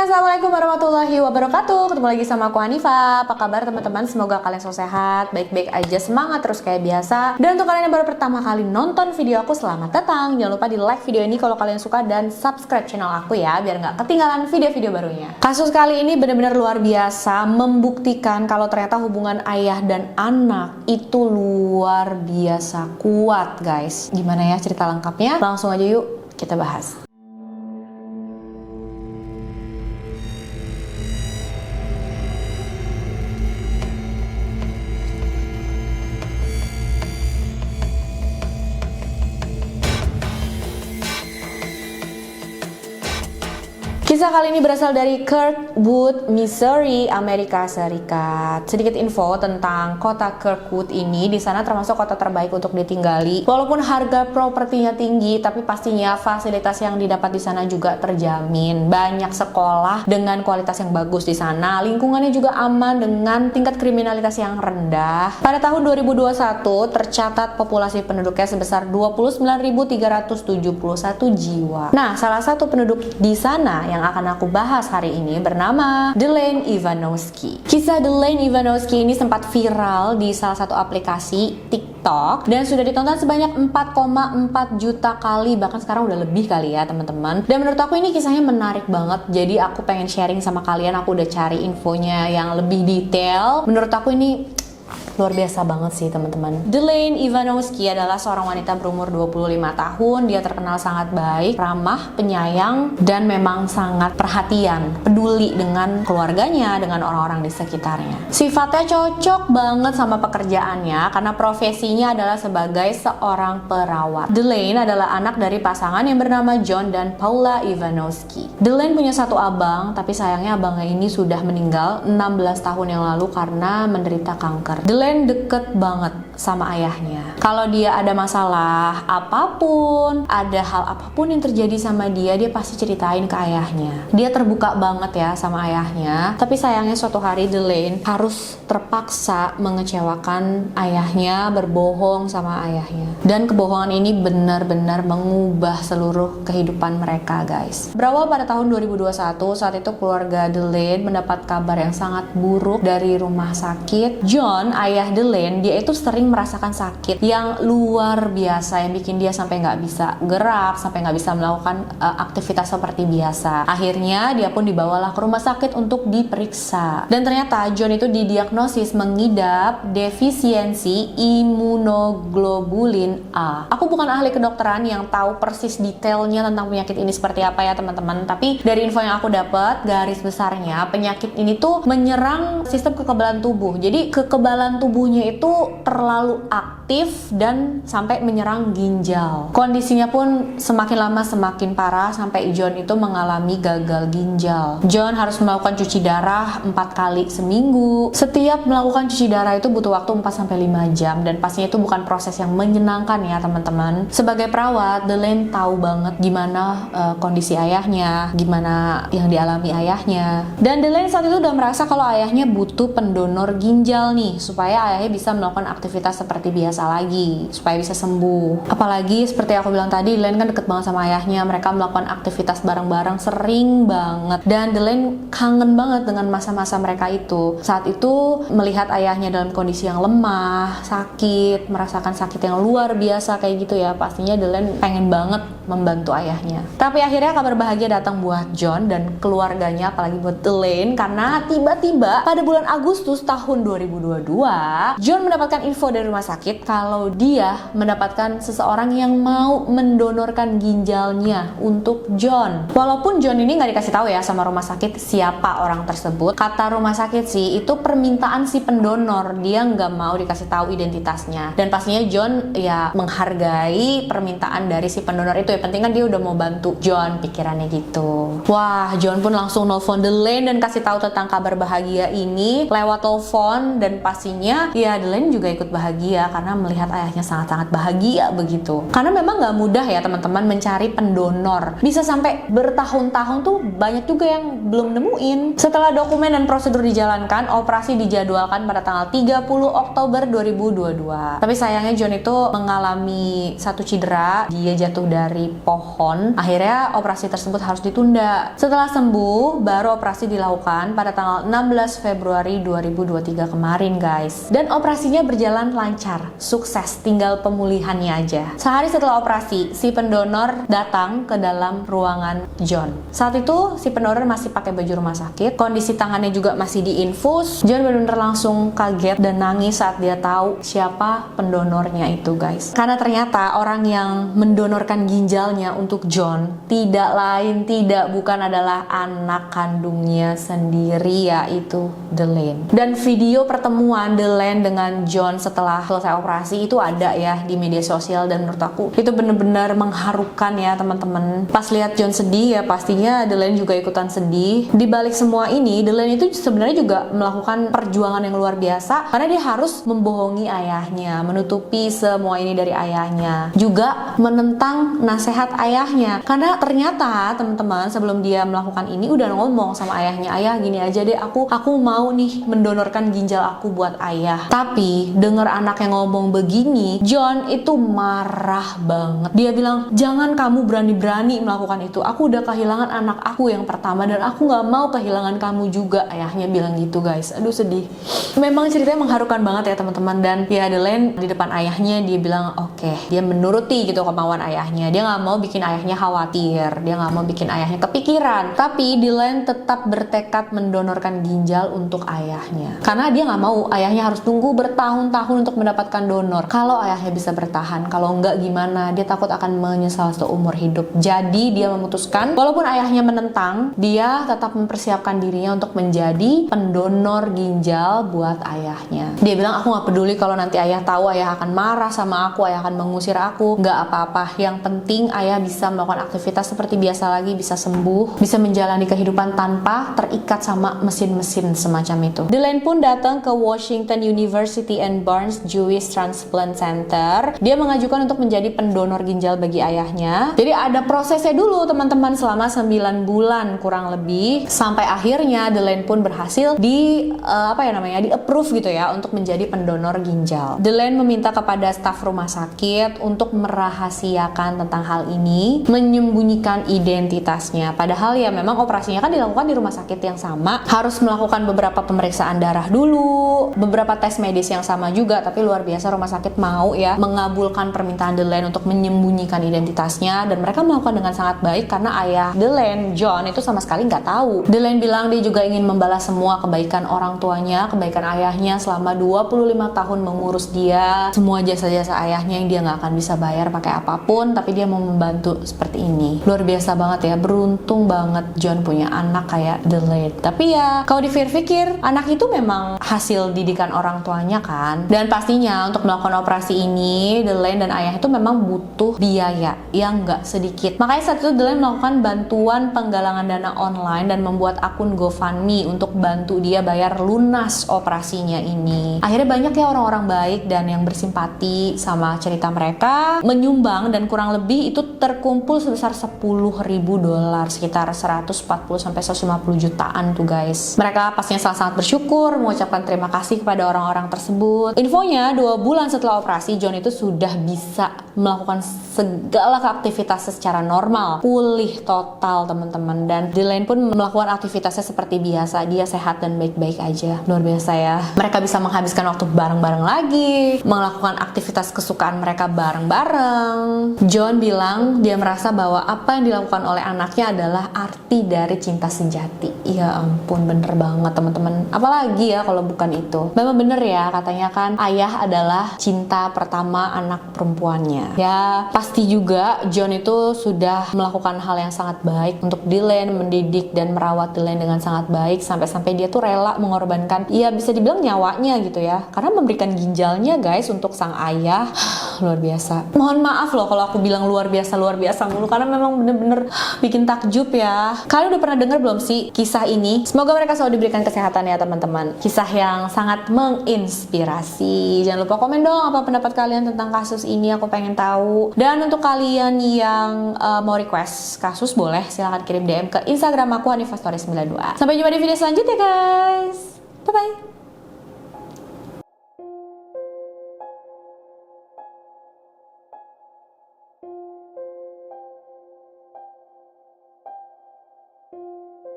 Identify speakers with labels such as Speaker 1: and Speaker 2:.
Speaker 1: Assalamualaikum warahmatullahi wabarakatuh. Ketemu lagi sama aku Hanifa. Apa kabar teman-teman? Semoga kalian selalu sehat, baik-baik aja, semangat terus kayak biasa. Dan untuk kalian yang baru pertama kali nonton video aku, selamat datang. Jangan lupa di like video ini kalau kalian suka dan subscribe channel aku ya, biar nggak ketinggalan video-video barunya. Kasus kali ini benar-benar luar biasa, membuktikan kalau ternyata hubungan ayah dan anak itu luar biasa kuat, guys. Gimana ya cerita lengkapnya? Langsung aja yuk kita bahas. Kisah kali ini berasal dari Kirkwood, Missouri, Amerika Serikat. Sedikit info tentang kota Kirkwood ini, di sana termasuk kota terbaik untuk ditinggali. Walaupun harga propertinya tinggi, tapi pastinya fasilitas yang didapat di sana juga terjamin. Banyak sekolah dengan kualitas yang bagus di sana. Lingkungannya juga aman dengan tingkat kriminalitas yang rendah. Pada tahun 2021 tercatat populasi penduduknya sebesar 29.371 jiwa. Nah, salah satu penduduk di sana yang akan aku bahas hari ini bernama Delaine Ivanovsky. Kisah Delaine Ivanovsky ini sempat viral di salah satu aplikasi TikTok dan sudah ditonton sebanyak 4,4 juta kali, bahkan sekarang udah lebih kali ya teman-teman. Dan menurut aku ini kisahnya menarik banget, jadi aku pengen sharing sama kalian. Aku udah cari infonya yang lebih detail. Menurut aku ini luar biasa banget sih teman-teman. Delaine Ivanovsky adalah seorang wanita berumur 25 tahun. Dia terkenal sangat baik, ramah, penyayang, dan memang sangat perhatian, peduli dengan keluarganya, dengan orang-orang di sekitarnya. Sifatnya cocok banget sama pekerjaannya karena profesinya adalah sebagai seorang perawat. Delaine adalah anak dari pasangan yang bernama John dan Paula Ivanovsky. Delaine punya satu abang, tapi sayangnya abangnya ini sudah meninggal 16 tahun yang lalu karena menderita kanker. Delaine deket banget sama ayahnya. Kalau dia ada masalah apapun, ada hal apapun yang terjadi sama dia pasti ceritain ke ayahnya. Dia terbuka banget ya sama ayahnya. Tapi sayangnya suatu hari Delaine harus terpaksa mengecewakan ayahnya, berbohong sama ayahnya. Dan kebohongan ini benar-benar mengubah seluruh kehidupan mereka, guys. Berawal pada tahun 2021, saat itu keluarga Delaine mendapat kabar yang sangat buruk dari rumah sakit. John, ayah Delaine, dia itu sering merasakan sakit yang luar biasa yang bikin dia sampai nggak bisa gerak, sampai nggak bisa melakukan aktivitas seperti biasa. Akhirnya dia pun dibawalah ke rumah sakit untuk diperiksa. Dan ternyata John itu didiagnosis mengidap defisiensi imunoglobulin A. Aku bukan ahli kedokteran yang tahu persis detailnya tentang penyakit ini seperti apa ya teman-teman. Tapi dari info yang aku dapat, garis besarnya penyakit ini tuh menyerang sistem kekebalan tubuh. Jadi kekebalan tubuhnya itu terlalu aktif dan sampai menyerang ginjal. Kondisinya pun semakin lama semakin parah sampai John itu mengalami gagal ginjal. John harus melakukan cuci darah 4 kali seminggu. Setiap melakukan cuci darah itu butuh waktu 4-5 jam dan pastinya itu bukan proses yang menyenangkan ya teman-teman. Sebagai perawat, Delaine tahu banget gimana kondisi ayahnya, gimana yang dialami ayahnya. Dan Delaine saat itu udah merasa kalau ayahnya butuh pendonor ginjal nih supaya ayahnya bisa melakukan aktivitas seperti biasa lagi, supaya bisa sembuh. Apalagi seperti aku bilang tadi, Delaine kan deket banget sama ayahnya. Mereka melakukan aktivitas bareng-bareng sering banget. Dan Delaine kangen banget dengan masa-masa mereka itu. Saat itu melihat ayahnya dalam kondisi yang lemah, sakit, merasakan sakit yang luar biasa kayak gitu ya. Pastinya Delaine pengen banget membantu ayahnya. Tapi akhirnya kabar bahagia datang buat John dan keluarganya, apalagi buat Delaine, karena tiba-tiba pada bulan Agustus tahun 2022, John mendapatkan info dari rumah sakit kalau dia mendapatkan seseorang yang mau mendonorkan ginjalnya untuk John. Walaupun John ini nggak dikasih tahu ya sama rumah sakit siapa orang tersebut. Kata rumah sakit sih itu permintaan si pendonor, dia nggak mau dikasih tahu identitasnya. Dan pastinya John ya menghargai permintaan dari si pendonor itu. Yang penting kan dia udah mau bantu John, pikirannya gitu. Wah, John pun langsung nelfon Delaine dan kasih tahu tentang kabar bahagia ini lewat telepon. Dan pastinya ya Delaine juga ikut bahagia karena melihat ayahnya sangat-sangat bahagia begitu. Karena memang nggak mudah ya teman-teman mencari pendonor. Bisa sampai bertahun-tahun tuh banyak juga yang belum nemuin. Setelah dokumen dan prosedur dijalankan, operasi dijadwalkan pada tanggal 30 Oktober 2022. Tapi sayangnya John itu mengalami satu cedera. Dia jatuh dari pohon. Akhirnya operasi tersebut harus ditunda. Setelah sembuh, baru operasi dilakukan pada tanggal 16 Februari 2023 kemarin guys. Dan operasinya berjalan lancar, sukses, tinggal pemulihannya aja. Sehari setelah operasi, si pendonor datang ke dalam ruangan John. Saat itu si pendonor masih pakai baju rumah sakit, kondisi tangannya juga masih diinfus. John benar-benar langsung kaget dan nangis saat dia tahu siapa pendonornya itu guys. Karena ternyata orang yang mendonorkan ginjalnya untuk John tidak lain tidak bukan adalah anak kandungnya sendiri, yaitu Delaine. Dan video pertemuan Delaine dengan John setelah selesai operasi itu ada ya di media sosial, dan menurut aku itu benar-benar mengharukan ya teman-teman. Pas lihat John sedih ya pastinya Delaine juga ikutan sedih. Di balik semua ini, Delaine itu sebenarnya juga melakukan perjuangan yang luar biasa karena dia harus membohongi ayahnya, menutupi semua ini dari ayahnya, juga menentang nasihat ayahnya. Karena ternyata teman-teman sebelum dia melakukan ini udah ngomong sama ayahnya, ayah gini aja deh, aku mau nih mendonorkan ginjal aku buat ayah. Tapi denger anak yang ngomong begini, John itu marah banget. Dia bilang, jangan kamu berani-berani melakukan itu. Aku udah kehilangan anak aku yang pertama dan aku nggak mau kehilangan kamu juga. Ayahnya bilang gitu guys. Aduh sedih. Memang ceritanya mengharukan banget ya teman-teman. Dan ya Delaine di depan ayahnya dia bilang oke, dia menuruti gitu kemauan ayahnya. Dia nggak mau bikin ayahnya khawatir, dia nggak mau bikin ayahnya kepikiran. Tapi Delaine tetap bertekad mendonorkan ginjal untuk ayahnya karena dia nggak mau ayahnya harus tunggu bertahun-tahun untuk mendapatkan donor. Kalau ayahnya bisa bertahan, kalau enggak gimana, dia takut akan menyesal seumur hidup. Jadi dia memutuskan walaupun ayahnya menentang, dia tetap mempersiapkan dirinya untuk menjadi pendonor ginjal buat ayahnya. Dia bilang, aku nggak peduli kalau nanti ayah tahu, ayah akan marah sama aku, ayah akan mengusir aku, nggak apa-apa. Yang penting ayah bisa melakukan aktivitas seperti biasa lagi, bisa sembuh, bisa menjalani kehidupan tanpa terikat sama mesin-mesin semacam itu. Delaine pun datang ke Washington University and Barnes Jewish Transplant Center. Dia mengajukan untuk menjadi pendonor ginjal bagi ayahnya. Jadi ada prosesnya dulu teman-teman selama 9 bulan kurang lebih, sampai akhirnya Delaine pun berhasil di approve gitu ya untuk menjadi pendonor ginjal. Delaine meminta kepada staf rumah sakit untuk merahasiakan tentang hal ini, menyembunyikan identitasnya. Padahal ya memang operasinya kan dilakukan di rumah sakit yang sama, harus melakukan beberapa pemeriksaan darah dulu, beberapa tes medis yang sama juga, tapi luar biasa rumah sakit mau ya mengabulkan permintaan Delaine untuk menyembunyikan identitasnya, dan mereka melakukan dengan sangat baik karena ayah Delaine, John, itu sama sekali nggak tahu. Delaine bilang dia juga ingin membalas semua kebaikan orang tuanya, kebaikan ayahnya selama 25 tahun mengurus dia, semua jasa-jasa ayahnya yang dia nggak akan bisa bayar pakai apapun, tapi dia mau membantu seperti ini. Luar biasa banget ya, beruntung banget John punya anak kayak Delaine. Tapi ya kalau dipikir-pikir, anak itu memang hasil didikan orang tuanya kan. Dan pastinya untuk melakukan operasi ini, Delaine dan ayah itu memang butuh biaya yang nggak sedikit. Makanya saat itu Delaine melakukan bantuan penggalangan dana online dan membuat akun GoFundMe untuk bantu dia bayar lunas operasinya ini. Akhirnya banyak ya orang-orang baik dan yang bersimpati sama cerita mereka menyumbang, dan kurang lebih itu terkumpul sebesar $10.000, sekitar 140-150 jutaan tuh guys. Mereka pastinya sangat bersyukur, mengucapkan terima kasih kepada orang-orang tersebut. Infonya 2 bulan setelah operasi, John itu sudah bisa melakukan segala aktivitas secara normal, pulih total teman-teman, dan Delaine pun melakukan aktivitasnya seperti biasa. Dia sehat dan baik-baik aja. Luar biasa ya, mereka bisa menghabiskan waktu bareng-bareng lagi, melakukan aktivitas kesukaan mereka bareng-bareng. John bilang dia merasa bahwa apa yang dilakukan oleh anaknya adalah arti dari cinta sejati. Ya ampun, bener banget teman-teman, apalagi ya kalau bukan itu. Memang bener ya, katanya kan ayah adalah cinta pertama anak perempuannya. Ya pasti juga John itu sudah melakukan hal yang sangat baik untuk Delaine, mendidik dan merawat Delaine dengan sangat baik, sampai-sampai dia tuh rela mengorbankan, ya bisa dibilang nyawanya gitu ya, karena memberikan ginjalnya guys untuk sang ayah. Luar biasa. Mohon maaf loh kalau aku bilang luar biasa mulu, karena memang bener-bener bikin takjub ya. Kalian udah pernah dengar belum sih kisah ini? Semoga mereka selalu diberikan kesehatan ya teman-teman. Kisah yang sangat menginspirasi. Jangan lupa komen dong apa pendapat kalian tentang kasus ini, aku pengen tahu. Dan untuk kalian yang mau request kasus, boleh silahkan kirim DM ke Instagram aku, HanifaStory92. Sampai jumpa di video selanjutnya guys. Bye bye.